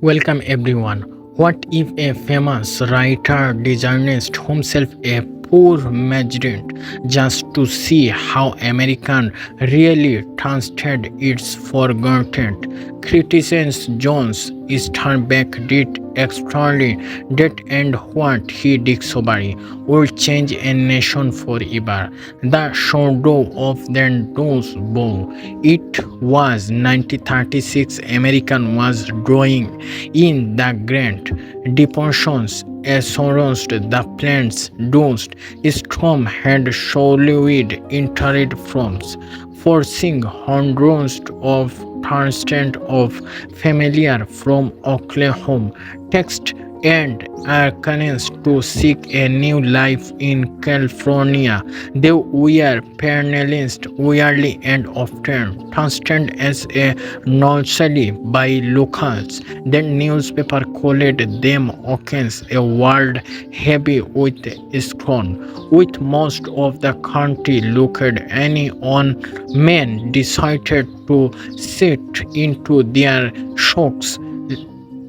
Welcome everyone. What if a famous writer designed himself a poor migrant just to see how American really trusted its forgotten? Critics Jones Steinbeck did extraordinary that and what he discovered will change a nation forever. The shadow of the Dose Bow. It was 1936 American was drawing in the Great Depressions announced the plant's dust storm had solid entered France, forcing hundreds of thousands of familiar from Oklahoma, Texas, and Arkansas to seek a new life in California. They were penalized weirdly and often translated as a nursery by locals. The newspaper called them Hawkins, a word heavy with scorn. With most of the country looked any on men decided to sit into their shocks.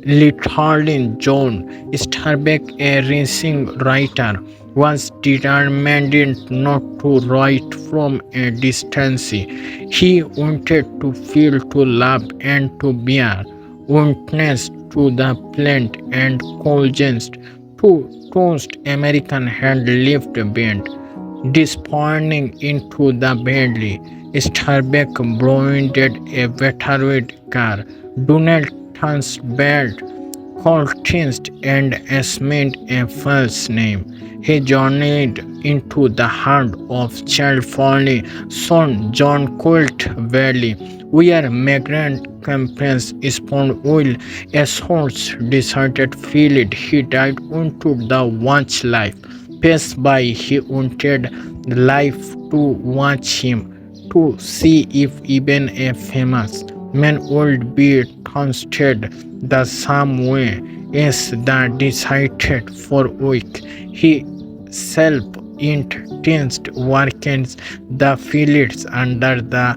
Literally, John Steinbeck, a racing writer, was determined not to write from a distance. He wanted to feel, to love, and to bear witness to the plant and colleges to toast American had left bent, disappearing into the badly. Steinbeck branded a veteran car. Donald Transbert Coltinst and assumed a false name. He journeyed into the heart of California, San John Quilt Valley, where migrant companies spawned oil assaults deserted field. He died into the watch life. Passed by, he wanted life to watch him, to see if even a famous man would be trusted the same way as the decided for week. He self-intense working the fields under the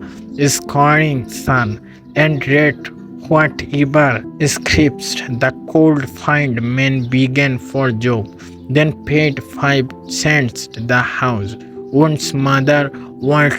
scorching sun and read whatever scripts the cold find men began for job, then paid 5 cents the house. One's mother was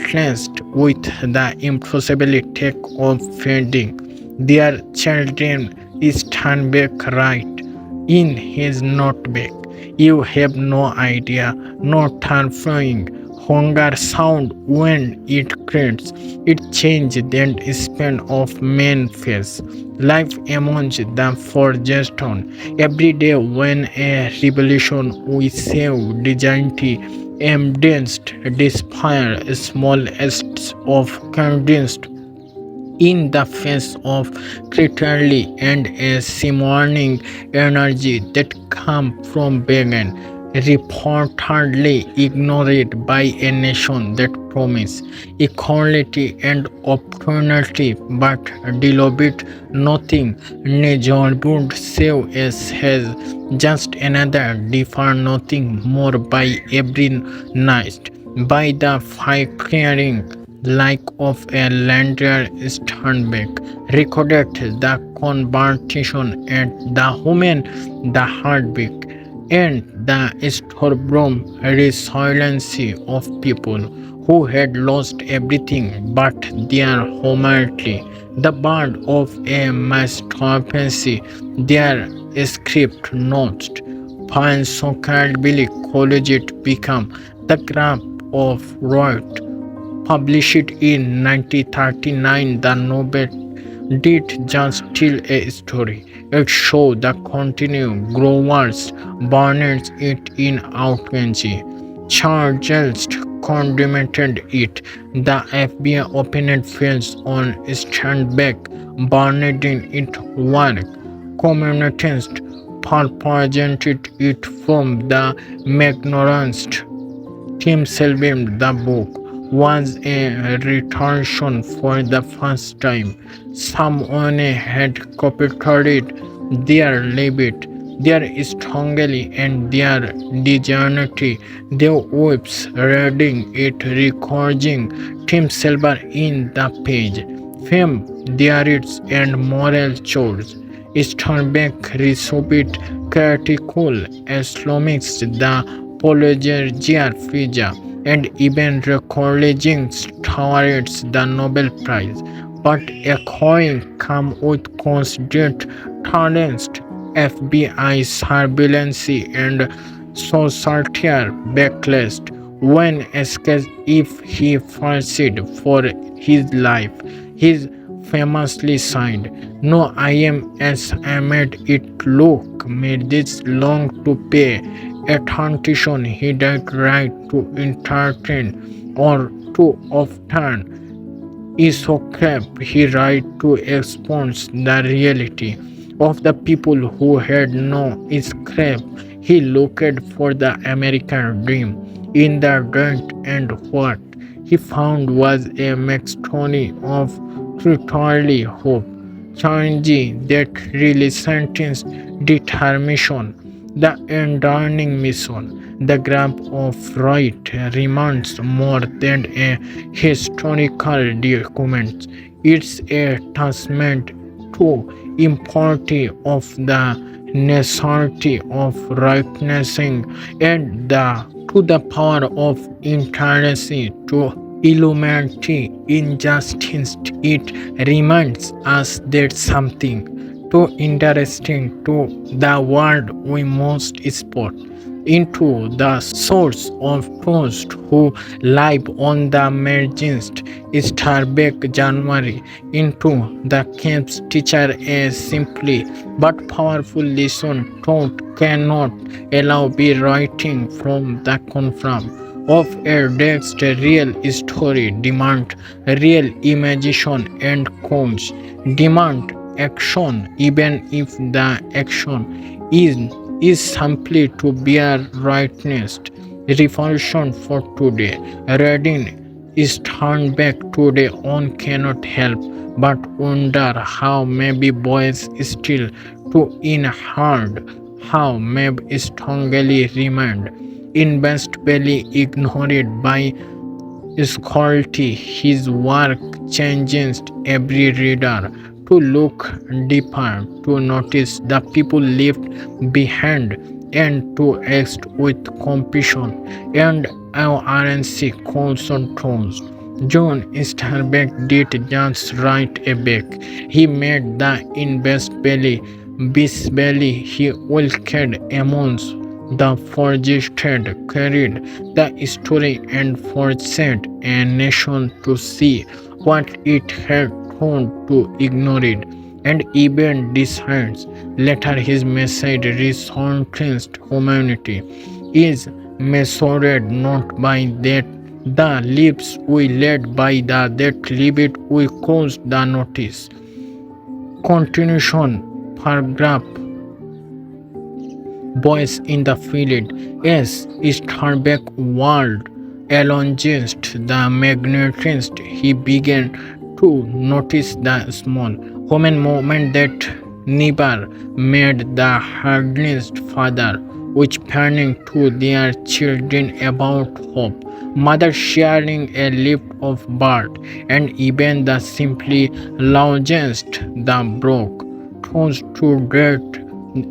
with the impossibility of feeding their children. Steinbeck write in his notebook, "You have no idea, no terrifying hunger sound when it creates. It changed the span of men face. Life among the forgotten. Every day when a revolution we save dignity amidst despair, small acts of condensed in the face of criticality and a simmering energy that come from being reportedly ignored by a nation that promised equality and opportunity but delivered nothing measurable save as has just another differ nothing more by every night by the fire like of a lander. Steinbeck recorded the conversation and the human, the heartbeat, and the storm resiliency of people who had lost everything but their humanity. The bird of a masterpiece, their script notes, fine so-called Billy Collegiate become the graph of right. Published in 1939, the novel did just tell a story. It showed the continued growers burned it in outrage. Charles condemned it. The FBI opened files on Steinbeck, burned it work. Communities propagated it from the ignorance. Tim Selvin, the book, was a retention for the first time. Someone had copied their limit, their strongly and their dignity. The whips reading it, recording Tim Silver in the page. Fame, theories, and moral chores. Steinbeck received critical Islamics the Pulitzer Prize and even recognition towards the Nobel Prize, but echoing come with constant threats, FBI surveillance, and societal backlash. When asked if he feared for his life, he famously signed, "No, I am as I made it look, made this long to pay attention." He died right to entertain or too often is so crap. He tried to expose the reality of the people who had no scrap. He looked for the American dream in the dirt, and what he found was a mixture of truthfully hope, challenging that really sentence determination, the enduring mission. The grab of right remains more than a historical document. It's a testament to importance of the necessity of recognizing and to the power of intimacy to illuminate injustice. It reminds us that something too interesting to the world we must spot into the source of those who live on the margins. Steinbeck January into the camp's teacher a simply but powerful lesson taught cannot allow be writing from the confirm of a next real story demand real imagination and comes demand action even if the action is is simply to bear rightness. Revolution for today. Reading is turned back today on cannot help but wonder how maybe boys still to in hard, how maybe strongly remained in best belly ignored by Scully. His work changes every reader to look deeper, to notice the people left behind, and to act with compassion and awareness concerns. John Steinbeck did just write a book. He made the invest belly, beast belly. He walked amongst the forged carried the story and forced a nation to see what it had thought to ignore it, and even decides later his message resonates humanity is measured not by that the lives we led by the that limit we caused the notice. Continuation paragraph boys in the field. As Steinbeck world elonged the magnetist, he began to notice the small human movement that never made the hardest father which turning to their children about hope, mother sharing a lift of birth, and even the simply largest the broke, thrown to death.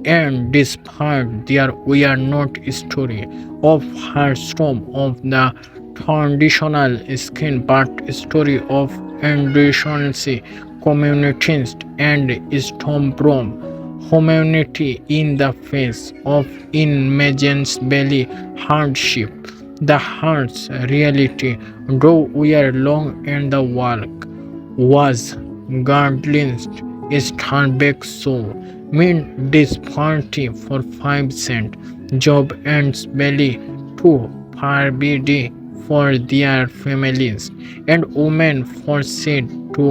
And despite there we are not story of her storm of the traditional skin but story of endurance communities and storm humanity in the face of inimaginable hardship. The heart's reality, though we are long in the work, was guardians Steinbeck saw mean this party for 5 cents job and belly to provide for their families, and women forced to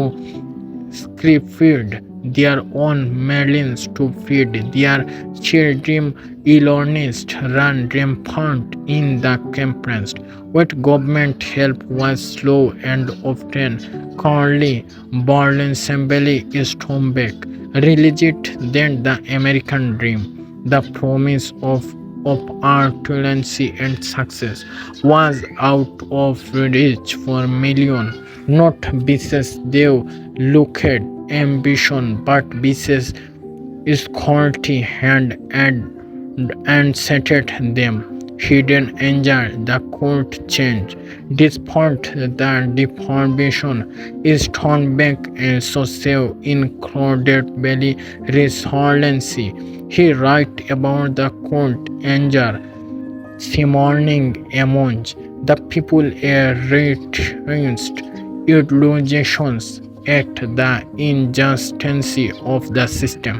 scripted their own millions to feed their children. Illness ran rampant in the campus, but government help was slow and often costly. Barnsley Steinbeck realized then the American dream, the promise of opulence and success, was out of reach for millions, not because they lacked ambition, but because Scorty and set them. Hidden anger, the court change. Despite the deformation, Steinbeck shows incredibly resiliency. He writes about the court anger simmering among the people experienced illusions at the injustice of the system,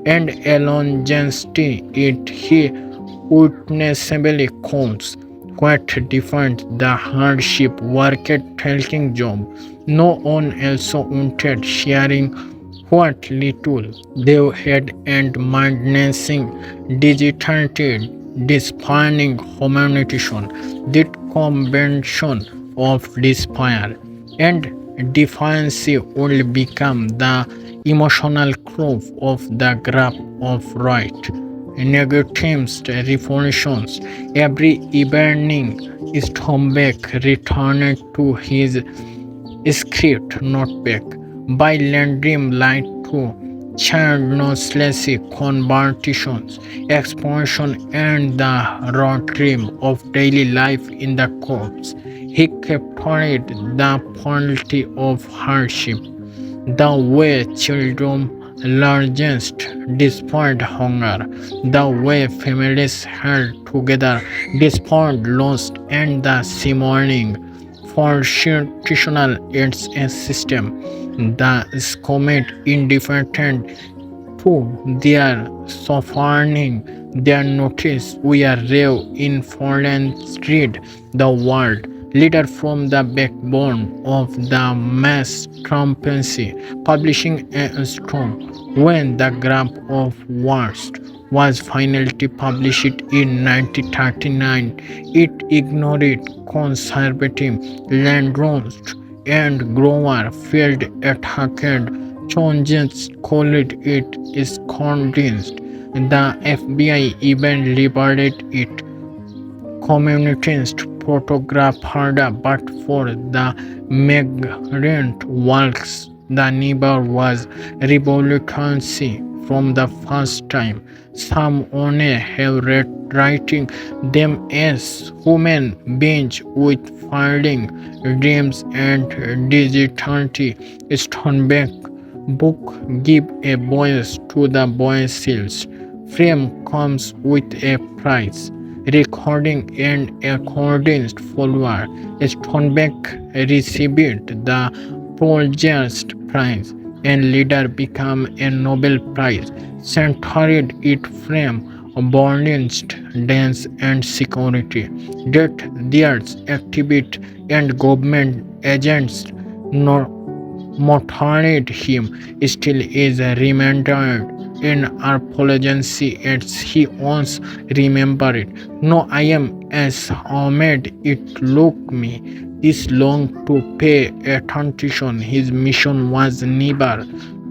and alongside it he witnessably counts what defined the hardship worker taking job. No one else wanted sharing what little they had and menacing digitality defining humanitarian, the combination of despair and defiance will become the emotional core of the graph of right. Negatives revolutions. Every evening, Steinbeck returned to his script notebook by lending light to childless conversations, expansion, and the raw dream of daily life in the corps. He captured the quality of hardship, the way children largest despite hunger, the way families held together despite loss, and the simmering constitutional it's a system that is commit indifferent to their suffering. Their notice we are real influence read the world leader from the backbone of the mass trumpensy, publishing a storm when the graph of worst was finally published in 1939. It ignored conservative landlords and grower field attacked changes called it is condensed. The FBI even liberated it communist photographer, but for the migrant works, the neighbor was revolutionary from the first time. Some only have read writing them as human beings with finding dreams and digitality. Steinbeck book give a voice to the voiceless. Frame comes with a price recording and according follower. Steinbeck received the Pulitzer Prize and later became a Nobel Prize. Centered it frame balanced dance and security. That there's activist and government agents no mortared him still is remembered in archaeology as he once remembered. No, I am as Ahmed it look me. This long to pay attention. His mission was never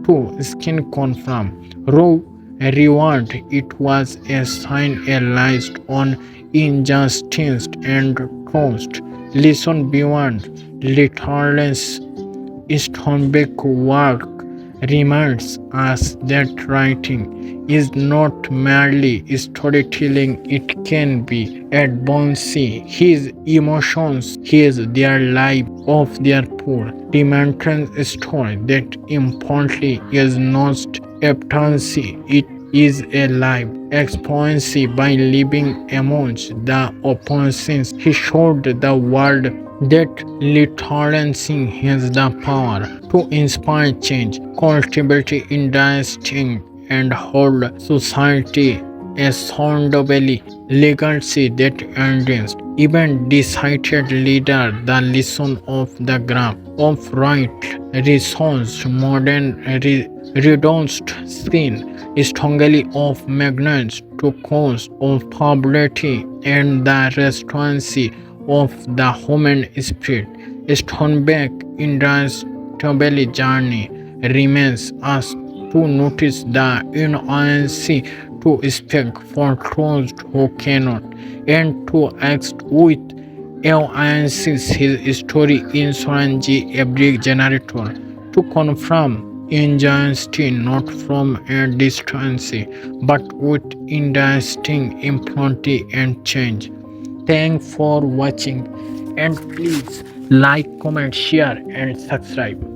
to skin confirm. Raw reward it was a sign realized on injustice and trust. Listen beyond literalness. Steinbeck's work reminds us that writing is not merely storytelling, it can be advancing his emotions, his their life of their poor. Dimension story that importantly is not absence, it is a life experience by living amongst the oppositions. He showed the world that literacy has the power to inspire change, cultivate industry, and hold society accountable. Legacy that endures. Even decided leader, the lesson of the graph of right resource modern reduced skin strongly of magnets to cause of poverty and the response of the human spirit. Steinbeck indestructible journey remains us to notice the inability to speak for those who cannot, and to act with alliances his story insurance every generator to confirm ingenuity not from a distance but with interesting empathy and change. Thanks for watching and please like, comment, share and subscribe.